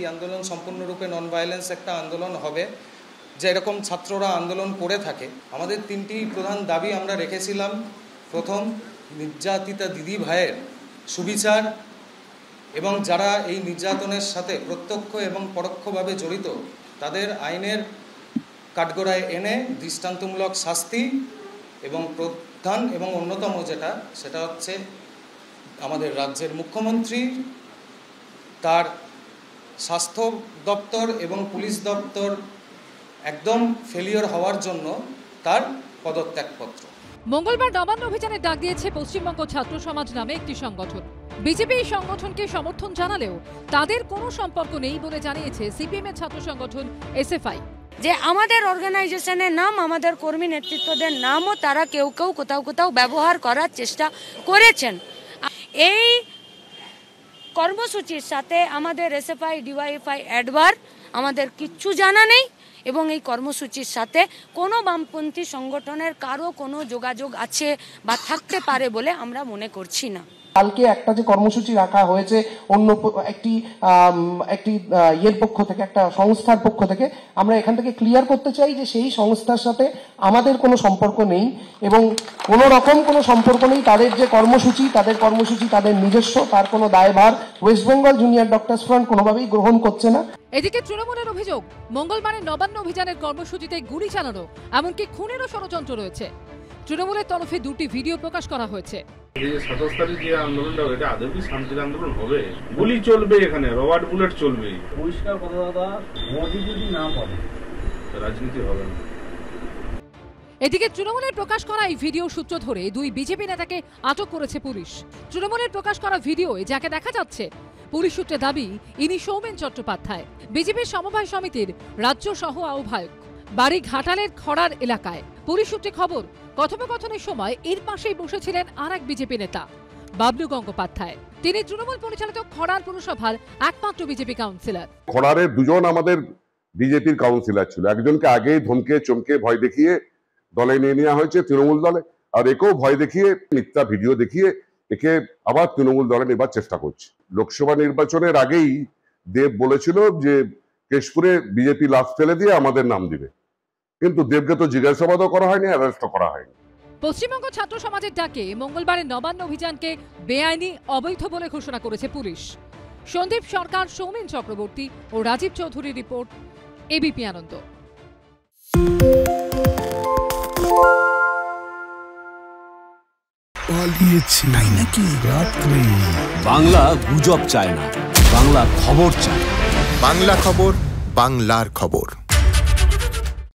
এই আন্দোলন সম্পূর্ণরূপে নন ভায়োলেন্স একটা আন্দোলন হবে, যে এরকম ছাত্ররা আন্দোলন করে থাকে। আমাদের তিনটি প্রধান দাবি আমরা রেখেছিলাম। প্রথম, নির্যাতিতা দিদি ভাইয়ের সুবিচার এবং যারা এই নির্যাতনের সাথে প্রত্যক্ষ এবং পরোক্ষভাবে জড়িত তাদের আইনের কাঠগড়ায় এনে দৃষ্টান্তমূলক শাস্তি, এবং প্রধান এবং অন্যতম সেটা হচ্ছে আমাদের রাজ্যের মুখ্যমন্ত্রী তার স্বাস্থ্য দপ্তর এবং পুলিশ দপ্তর একদম ফেলিওর হওয়ার জন্য তার পদত্যাগপত্র। মঙ্গলবার নবান্ন অভিযানের ডাক দিয়েছে পশ্চিমবঙ্গ ছাত্র সমাজ নামে একটি সংগঠন। বিজেপি এই সংগঠনকে সমর্থন জানালেও তাদের কোনো সম্পর্ক নেই বলে জানিয়েছে সিপিএম এর ছাত্র সংগঠন এসএফআই। যে আমাদের অর্গানাইজেশনের নাম, আমাদের কর্মী নেতৃত্বদের নামও তারা কেউ কেউ কোথাও ব্যবহার করার চেষ্টা করেছেন। এই কর্মসূচির সাথে আমাদের এসএফআই ডিওয়াইএফআই অ্যাডভার আমাদের কিচ্ছু জানা নেই, এবং এই কর্মসূচির সাথে কোনো বামপন্থী সংগঠনের কারো কোনো যোগাযোগ আছে বা থাকতে পারে বলে আমরা মনে করছি না। কালকে একটা যে কর্মসূচি রাখা হয়েছে অন্য একটি ইয়ের পক্ষ থেকে, একটা সংস্থার পক্ষ থেকে, আমরা এখান থেকে ক্লিয়ার করতে চাই যে সেই সংস্থার সাথে আমাদের কোনো সম্পর্ক নেই এবং কোনো রকম কোনো সম্পর্ক নেই। তাদের যে কর্মসূচি তাদের নিজস্ব, তার কোনো দায়ভার West Bengal junior doctors front কোনোভাবেই গ্রহণ করছে না। এদিকে তৃণমূলের অভিযোগ, মঙ্গলবারের নবান্ন অভিযানের কর্মসূচিতে গুলি চালানো, এমনকি খুনেরও ষড়যন্ত্র রয়েছে। তৃণমূলের তরফে দুটি ভিডিও প্রকাশ করা হয়েছে। এই যে 27 তারিখ যে আন্দোলনটা, এটা আদৌ কি শান্তির আন্দোলন হবে? গুলি চলবে, এখানে রবার্ট বুলেট চলবে। পরিষ্কার কথা দাদা, মোদি যদি না পারে রাজনীতি হবে না। এদিকে তৃণমূলের প্রকাশ করা এই ভিডিও সূত্র ধরে দুই বিজেপি নেতাকে আটক করেছে পুলিশ। তৃণমূলের প্রকাশ করা ভিডিওয়ে যাকে দেখা যাচ্ছে, পুলিশ সূত্রে দাবি ইনি সৌমেন চট্টোপাধ্যায়, বিজেপির সমবায় সমিতির রাজ্য সহ আহ্বায়ক, বাড়ি ঘাটালের খড়ার এলাকায়। পুলিশ সূত্রে খবর, কথোপকথনের সময় এর পাশেই বসেছিলেন আর এক বিজেপি নেতা বাবলু গঙ্গোপাধ্যায়। তিনি তৃণমূল পরিচালিত খড়ার পুরসভার একমাত্র বিজেপি কাউন্সিলর। খড়ারের দুজন আমাদের বিজেপির কাউন্সিলর ছিল। একজনকে আগেই ধমকে চমকে ভয় দেখিয়ে দলে নিয়ে নেওয়া হয়েছে তৃণমূল দলে, আর একেও ভয় দেখিয়ে মিথ্যা ভিডিও দেখিয়ে একে আবার তৃণমূল দলে নেবার চেষ্টা করছে। লোকসভা নির্বাচনের আগেই দেব বলেছিল যে কেশপুরে বিজেপি লাশ ফেলে দিয়ে আমাদের নাম দিবে, কিন্তু দেবকে তো জিজ্ঞাসাবাদও করা হয়নি, অ্যারেস্টও করা হয়নি। পশ্চিমবঙ্গ ছাত্র সমাজের ডাকে মঙ্গলবারের নবান্ন অভিযানকে বেআইনি, অবৈধ বলে ঘোষণা করেছে পুলিশ। সন্দীপ সরকার, সৌমেন চক্রবর্তী ও রাজীব চৌধুরীর রিপোর্ট, এবিপি আনন্দ। বাংলা গুজব চায় না, বাংলা খবর চায়। বাংলা খবর, বাংলার খবর।